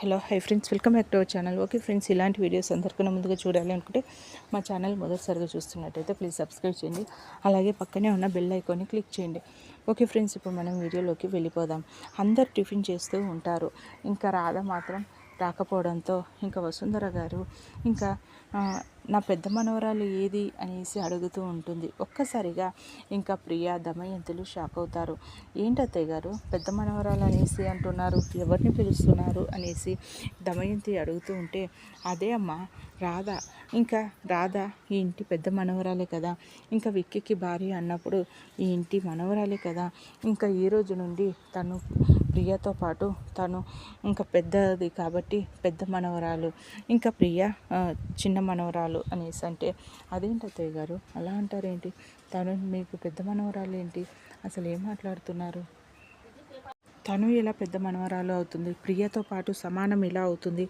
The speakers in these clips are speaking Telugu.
Hello hi friends, welcome back to our channel. Okay friends, ఇలాంటి వీడియోస్ అందరికన్నా ముందుగా చూడాలి అనుకుంటే మా ఛానల్ మొదటిసారిగా చూస్తున్నట్టయితే ప్లీజ్ సబ్స్క్రైబ్ చేయండి. అలాగే పక్కనే ఉన్న బెల్ ఐకాన్ని క్లిక్ చేయండి. ఓకే ఫ్రెండ్స్, ఇప్పుడు మనం వీడియోలోకి వెళ్ళిపోదాం. అందరు టిఫిన్ చేస్తూ ఉంటారు. ఇంకా రాధ మాత్రం రాకపోవడంతో ఇంకా వసుంధర గారు ఇంకా నా పెద్ద మనవరాలు ఏది అనేసి అడుగుతూ ఉంటుంది. ఒక్కసారిగా ఇంకా ప్రియ దమయంతులు షాక్ అవుతారు. ఏంటత్తయ్య గారు పెద్ద మనవరాలు అనేసి అంటున్నారు, ఎవరిని పిలుస్తున్నారు అనేసి దమయంతి అడుగుతూ ఉంటే, అదే అమ్మ రాధ. ఇంకా రాధ ఈ ఇంటి పెద్ద మనవరాలే కదా, ఇంకా విక్కీకి భార్య అన్నప్పుడు ఈ ఇంటి మనవరాలే కదా. ఇంకా ఈ రోజు నుండి తను ప్రియతో పాటు తను ఇంకా పెద్దది కాబట్టి పెద్ద మనవరాలు, ఇంకా ప్రియ చిన్న మనవరాలు అనేసి అంటే, అదేంటి అత్తయ్య గారు అలా అంటారేంటి, తను మీకు పెద్ద మనవరాలు ఏంటి, అసలు ఏం మాట్లాడుతున్నారు, తను ఎలా పెద్ద మనవరాలు అవుతుంది, ప్రియతో పాటు సమానం ఎలా అవుతుంది,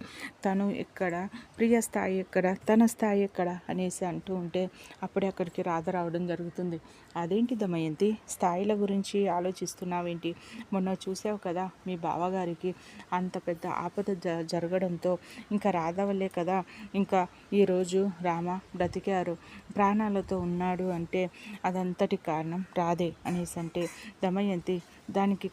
తను ఎక్కడ, ప్రియ స్థాయి ఎక్కడ, తన స్థాయి ఎక్కడ అనేసి అంటూ ఉంటే అప్పుడే అక్కడికి రాధ రావడం జరుగుతుంది. అదేంటి దమయంతి స్థాయిల గురించి ఆలోచిస్తున్నావేంటి, మొన్న చూసావు కదా మీ బావగారికి అంత పెద్ద ఆపద జరగడంతో ఇంకా రాధ వల్లే కదా ఇంకా ఈరోజు రామ బ్రతికారు, ప్రాణాలతో ఉన్నాడు అంటే అదంతటి కారణం రాధే అనేసి అంటే, దమయంతి దానికి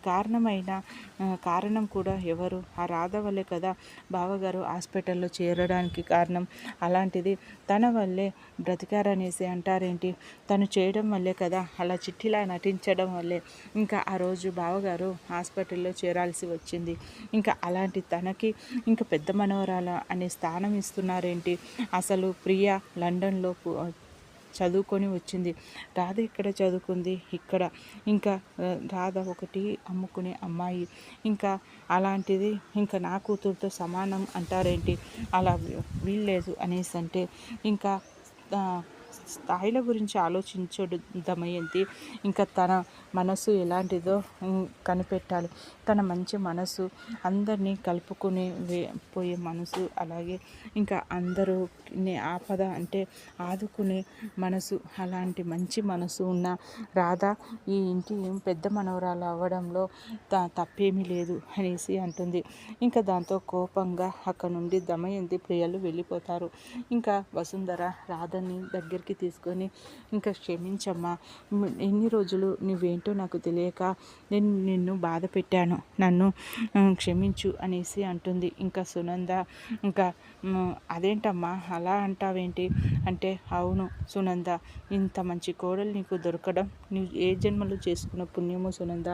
కారణం కూడా ఎవరు, ఆ రాధ వల్లే కదా బావగారు హాస్పిటల్లో చేరడానికి కారణం, అలాంటిది తన వల్లే బ్రతికారనేసి అంటారేంటి, తను చేయడం వల్లే కదా, అలా చిట్టిలా నటించడం వల్లే ఇంకా ఆ రోజు బావగారు హాస్పిటల్లో చేరాల్సి వచ్చింది. ఇంకా అలాంటి తనకి ఇంకా పెద్ద మనవరాల అనే స్థానం ఇస్తున్నారేంటి, అసలు ప్రియ లండన్లో చదువుకొని వచ్చింది, రాధ ఇక్కడ చదువుకుంది ఇక్కడ, ఇంకా రాధ ఒకటి అమ్ముకునే అమ్మాయి, ఇంకా అలాంటిది ఇంకా నా కూతురుతో సమానం అంటారేంటి, అలా వీల్లేదు అనేసి అంటే ఇంకా స్థాయిల గురించి ఆలోచించడు దమయంతి, ఇంకా తన మనసు ఎలాంటిదో కనిపెట్టాలి, తన మంచి మనసు, అందరినీ కలుపుకుని పోయే మనసు, అలాగే ఇంకా అందరూ ఆపద అంటే ఆదుకునే మనసు, అలాంటి మంచి మనసు ఉన్న రాధ ఈ ఇంటి పెద్ద మనవరాలు అవ్వడంలో తప్పేమీ లేదు అనేసి అంటుంది. ఇంకా దాంతో కోపంగా అక్కడ నుండి దమయంతి ప్రియలు వెళ్ళిపోతారు. ఇంకా వసుంధర రాధని దగ్గరికి తీసుకొని, ఇంకా క్షమించమ్మా, ఎన్ని రోజులు నువ్వేంటో నాకు తెలియక నేను నిన్ను బాధ పెట్టాను, నన్ను క్షమించు అనేసి అంటుంది. ఇంకా సునంద ఇంకా అదేంటమ్మా అలా అంటావేంటి అంటే, అవును సునంద, ఇంత మంచి కోడలు నీకు దొరకడం నువ్వు ఏ జన్మలో చేసుకున్న పుణ్యమో సునంద,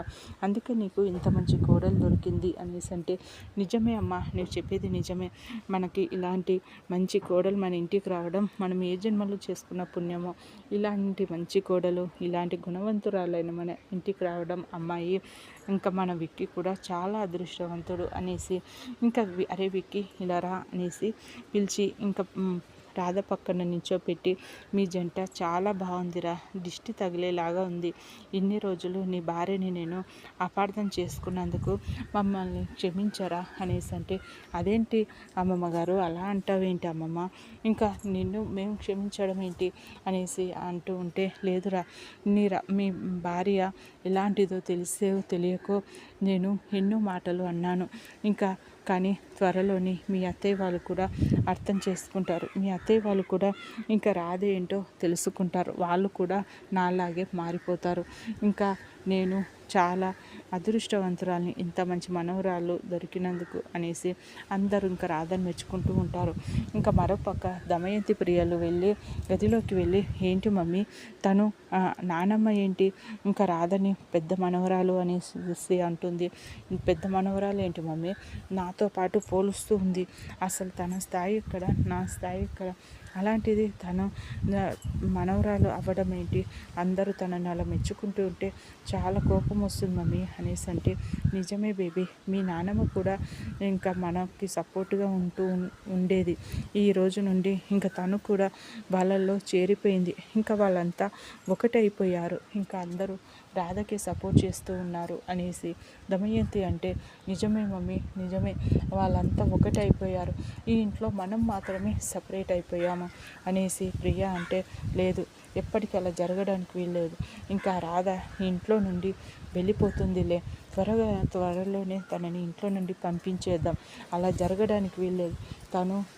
అందుకే నీకు ఇంత మంచి కోడలు దొరికింది అనేసి అంటే, నిజమే అమ్మా నువ్వు చెప్పేది నిజమే, మనకి ఇలాంటి మంచి కోడలు మన ఇంటికి రావడం మనం ఏ జన్మలో చేసుకున్న పుణ్యమో, ఇలాంటి మంచి కోడలు ఇలాంటి గుణవంతురాలైన మన ఇంటికి రావడం అమ్మాయి, ఇంకా మన విక్కీ కూడా చాలా అదృష్టవంతుడు అనేసి ఇంకా అరే విక్కీ ఇలా రా అనేసి పిలిచి ఇంకా రాధ పక్కన నించోపెట్టి, మీ జంట చాలా బాగుందిరా, దిష్టి తగిలేలాగా ఉంది, ఇన్ని రోజులు నీ భార్యని నేను అపార్థం చేసుకున్నందుకు మమ్మల్ని క్షమించరా అనేసి అంటే, అదేంటి అమ్మమ్మ గారు అలా అంటావేంటి అమ్మమ్మ, ఇంకా నిన్ను మేము క్షమించడం ఏంటి అనేసి అంటూ ఉంటే, లేదురా మీ భార్య ఎలాంటిదో తెలియకో నేను ఎన్నో మాటలు అన్నాను, ఇంకా కానీ త్వరలోని మీ అత్తయ్య వాళ్ళు కూడా అర్థం చేసుకుంటారు, మీ అత్తయ్య వాళ్ళు కూడా ఇంకా రాధ ఏంటో తెలుసుకుంటారు, వాళ్ళు కూడా నాలాగే మారిపోతారు, ఇంకా నేను చాలా అదృష్టవంతురాల్ని, ఇంత మంచి మనవరాలు దొరికినందుకు అనేసి అందరూ ఇంకా రాధని మెచ్చుకుంటూ ఉంటారు. ఇంకా మరోపక్క దమయంతి ప్రియలు వెళ్ళి గదిలోకి వెళ్ళి, ఏంటి మమ్మీ తను నానమ్మ ఏంటి ఇంకా రాధని పెద్ద మనవరాలు అనేసి అంటుంది, పెద్ద మనవరాలు ఏంటి మమ్మీ నాతో పాటు పోలుస్తూ ఉంది, అసలు తన స్థాయి ఇక్కడ, నా స్థాయి ఇక్కడ, అలాంటిది తను మనవరాలు అవ్వడం ఏంటి, అందరూ తనని అలా మెచ్చుకుంటూ ఉంటే చాలా కోపం వస్తుంది మమ్మీ అనేసి అంటే, నిజమే బేబీ, మీ నాన్నమ్మ కూడా ఇంకా మనకి సపోర్ట్గా ఉండేది, ఈ రోజు నుండి ఇంకా తను కూడా వాళ్ళల్లో చేరిపోయింది, ఇంకా వాళ్ళంతా ఒకటైపోయారు, ఇంకా అందరూ రాధకి సపోర్ట్ చేస్తూ ఉన్నారు అనేసి దమయంతి అంటే, నిజమే మమ్మీ నిజమే, వాళ్ళంతా ఒకటైపోయారు, ఈ ఇంట్లో మనం మాత్రమే సపరేట్ అయిపోయాము అనేసి ప్రియ అంటే, లేదు ఎప్పటికీ అలా జరగడానికి వీల్లేదు, ఇంకా రాధ ఇంట్లో నుండి వెళ్ళిపోతుందిలే, త్వరలోనే తనని ఇంట్లో నుండి పంపించేద్దాం. అలా జరగడానికి వీల్లేదు.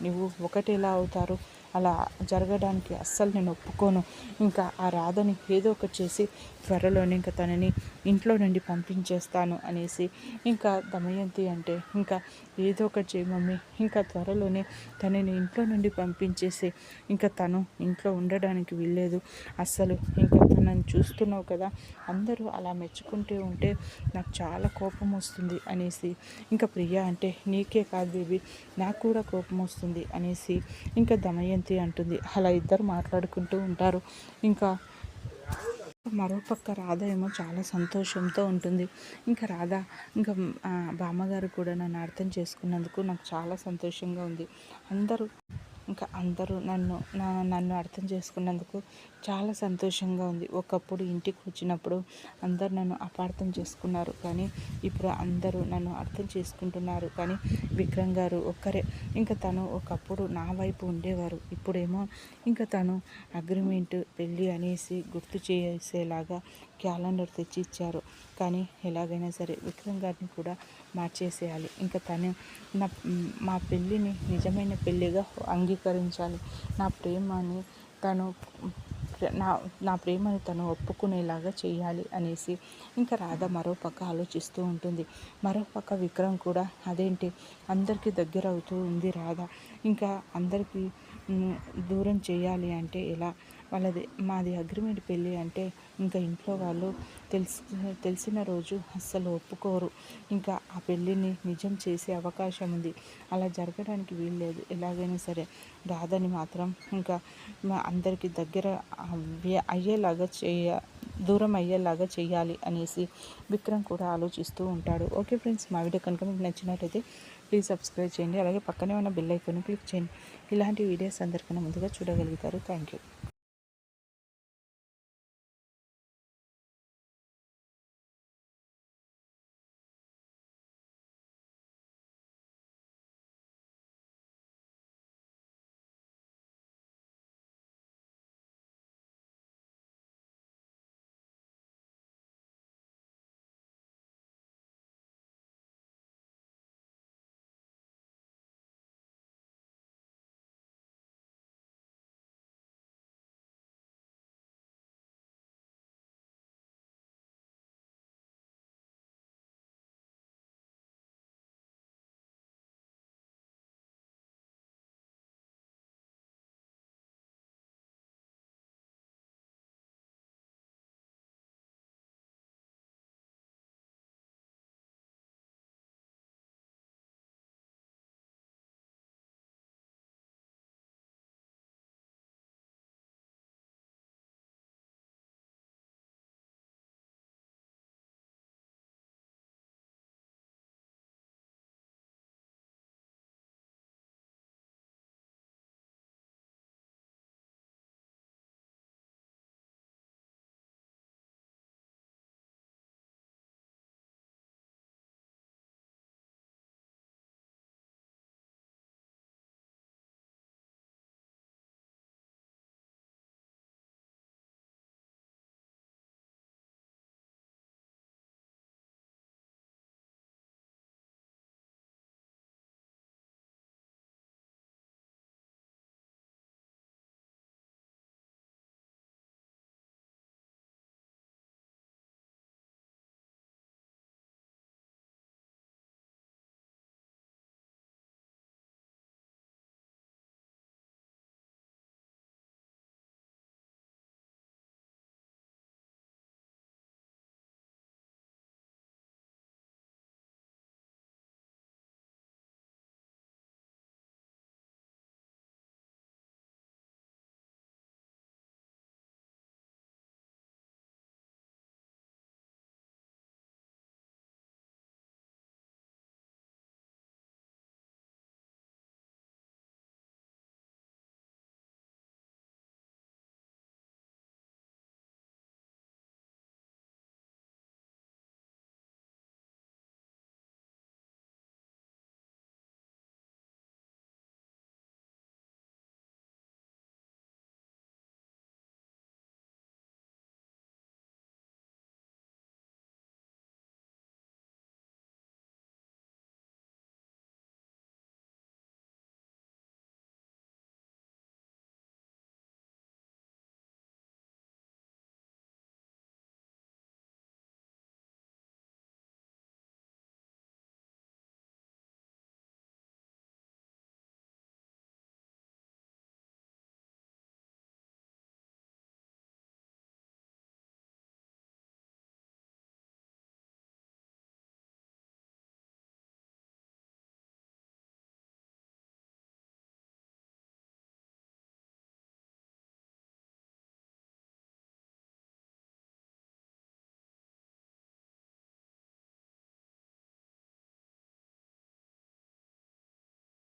నువ్వు ఒకటి ఎలా అవుతారు? అలా జరగడానికి అస్సలు నేను ఒప్పుకోను. ఇంకా ఆ రాధని ఏదో ఒకటి చేసి త్వరలోనే ఇంకా తనని ఇంట్లో నుండి పంపించేస్తాను అనేసి ఇంకా దమయంతి అంటే, ఇంకా ఏదో ఒకటి చేయి మమ్మీ, ఇంకా త్వరలోనే తనని ఇంట్లో నుండి పంపించేసి, ఇంకా తను ఇంట్లో ఉండడానికి వీల్లేదు అస్సలు. ఇంకా తనని చూస్తున్నావు కదా, అందరూ అలా మెచ్చుకుంటూ ఉంటే నాకు చాలా కోపం వస్తుంది అనేసి, ఇంకా ప్రియ అంటే నీకే కాదు బేబీ, నాకు కూడా కోపం వస్తుంది అనేసి ఇంకా దమయంతి అంటుంది. అలా ఇద్దరు మాట్లాడుకుంటూ ఉంటారు. ఇంకా మరోపక్క రాధ ఏమో చాలా సంతోషంతో ఉంటుంది. ఇంకా రాధ ఇంకా బామ్మగారు కూడా నన్ను అర్థం చేసుకున్నందుకు నాకు చాలా సంతోషంగా ఉంది. అందరూ నన్ను అర్థం చేసుకున్నందుకు చాలా సంతోషంగా ఉంది. ఒకప్పుడు ఇంటికి వచ్చినప్పుడు అందరు నన్ను అపార్థం చేసుకున్నారు, కానీ ఇప్పుడు అందరూ నన్ను అర్థం చేసుకుంటున్నారు. కానీ విక్రమ్ గారు ఒక్కరే, ఇంకా తను ఒకప్పుడు నా వైపు ఉండేవారు. ఇప్పుడేమో ఇంకా తను అగ్రిమెంట్ పెళ్ళి అనేసి గుర్తు చేసేలాగా క్యాలెండర్ తెచ్చి ఇచ్చారు. కానీ ఎలాగైనా సరే విక్రమ్ గారిని కూడా మార్చేసేయాలి. ఇంకా తను మా పెళ్ళిని నిజమైన పెళ్ళిగా అంగీకరించాలి. నా ప్రేమను తను ఒప్పుకునేలాగా చేయాలి అనేసి ఇంకా రాధ మరోపక్క ఆలోచిస్తూ ఉంటుంది. మరోపక్క విక్రమ్ కూడా అదేంటి అందరికీ దగ్గర అవుతూ ఉంది రాధ, ఇంకా అందరికీ దూరం చేయాలి అంటే ఎలా? మాది అగ్రిమెంట్ పెళ్ళి అంటే ఇంకా ఇంట్లో వాళ్ళు తెలిసిన రోజు అస్సలు ఒప్పుకోరు. ఇంకా ఆ పెళ్ళిని నిజం చేసే అవకాశం ఉంది. అలా జరగడానికి వీల్లేదు. ఎలాగైనా సరే రాధని మాత్రం ఇంకా అందరికీ దగ్గర అయ్యేలాగా దూరం అయ్యేలాగా చేయాలి అనేసి విక్రమ్ కూడా ఆలోచిస్తూ ఉంటాడు. ఓకే ఫ్రెండ్స్, మా వీడియో కనుక మీకు నచ్చినట్టయితే ప్లీజ్ సబ్స్క్రైబ్ చేయండి. అలాగే పక్కనే ఉన్న బెల్ ఐకాన్ క్లిక్ చేయండి. ఇలాంటి వీడియోస్ అందరికన్నా ముందుగా చూడగలుగుతారు. Thank you.